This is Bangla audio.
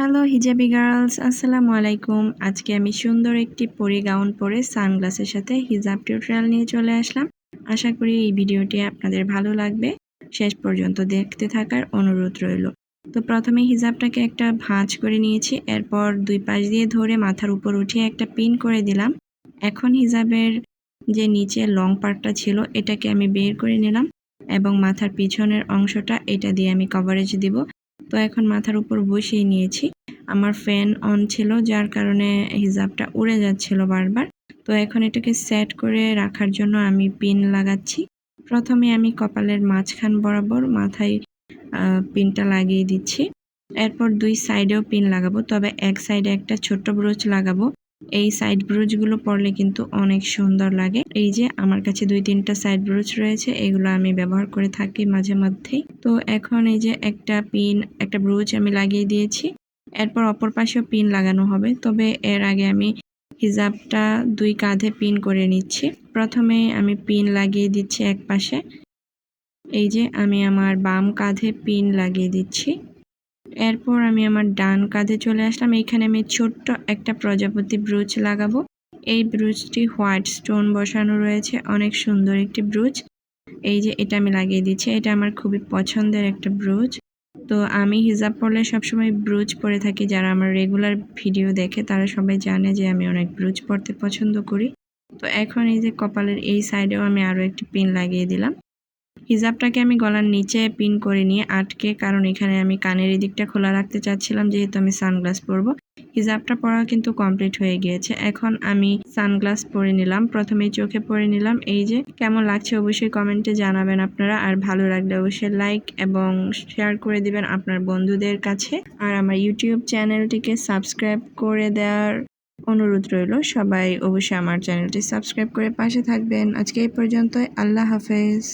হ্যালো হিজাবি গার্লস, আসসালামু আলাইকুম। আজকে আমি সুন্দর একটি পরি গাউন পরে সানগ্লাসের সাথে হিজাব টিউটোরিয়াল নিয়ে চলে আসলাম। আশা করি এই ভিডিওটি আপনাদের ভালো লাগবে। শেষ পর্যন্ত দেখতে থাকার অনুরোধ রইল। তো প্রথমে হিজাবটাকে একটা ভাঁজ করে নিয়েছি, এরপর দুই পাশ দিয়ে ধরে মাথার উপর উঠিয়ে একটা পিন করে দিলাম। এখন হিজাবের যে নিচে লং পার্টটা ছিল এটাকে আমি বের করে নিলাম এবং মাথার পিছনের অংশটা এটা দিয়ে আমি কভারেজ দিব। তো এখন মাথার উপর বসিয়ে নিয়েছি। আমার ফ্যান অন ছিল যার কারণে হিজাবটা উড়ে যাচ্ছিল বারবার। তো এখন এটাকে সেট করে রাখার জন্য আমি পিন লাগাচ্ছি। প্রথমে আমি কপালের মাঝখান বরাবর মাথায় পিনটা লাগিয়ে দিচ্ছি। এরপর দুই সাইডেও পিন লাগাবো, তবে এক সাইডে একটা ছোট্ট ব্রোচ লাগাবো। এই সাইড ব্রোচগুলো পরলে কিন্তু অনেক সুন্দর লাগে। এই যে আমার কাছে 2-3টা সাইড ব্রোচ রয়েছে, এগুলো আমি ব্যবহার করে থাকি মাঝে মধ্যেই। তো এখন এই যে একটা ব্রোচ আমি লাগিয়ে দিয়েছি। এরপর অপর পাশেও পিন লাগানো হবে, তবে এর আগে আমি হিজাবটা দুই কাঁধে পিন করে নিচ্ছি। প্রথমে আমি পিন লাগিয়ে দিচ্ছি এক পাশে। এই যে আমি আমার বাম কাঁধে পিন লাগিয়ে দিচ্ছি। এরপর আমি আমার ডান কাঁধে চলে আসলাম। এইখানে আমি ছোট্ট একটা প্রজাপতি ব্রুচ লাগাবো। এই ব্রুচটি হোয়াইট স্টোন বসানো রয়েছে, অনেক সুন্দর একটি ব্রুচ। এই যে এটা আমি লাগিয়ে দিচ্ছি, এটা আমার খুবই পছন্দের একটা ব্রুচ। তো আমি হিজাব পরলে সবসময় ব্রুচ পরে থাকি। যারা আমার রেগুলার ভিডিও দেখে তারা সবাই জানে যে আমি অনেক ব্রুচ পরতে পছন্দ করি। তো এখন এই যে কপালের এই সাইডেও আমি আরও একটি পিন লাগিয়ে দিলাম। হিজাবটাকে আমি গলার নিচে পিন করে নিয়ে আটকে, কারণ এখানে আমি কানের এদিকটা খোলা রাখতে চাচ্ছিলাম যেহেতু আমি সানগ্লাস পরবো। হিজাবটা পরা কিন্তু কমপ্লিট হয়ে গিয়েছে। এখন আমি সানগ্লাস পরে নিলাম, প্রথমে চোখে পরে নিলাম। এই যে কেমন লাগছে অবশ্যই কমেন্টে জানাবেন আপনারা, আর ভালো লাগলে অবশ্যই লাইক এবং শেয়ার করে দিবেন আপনার বন্ধুদের কাছে। আর আমার ইউটিউব চ্যানেলটিকে সাবস্ক্রাইব করে দেওয়ার অনুরোধ রইল। সবাই অবশ্যই আমার চ্যানেলটি সাবস্ক্রাইব করে পাশে থাকবেন। আজকে এই পর্যন্তই। আল্লাহ হাফেজ।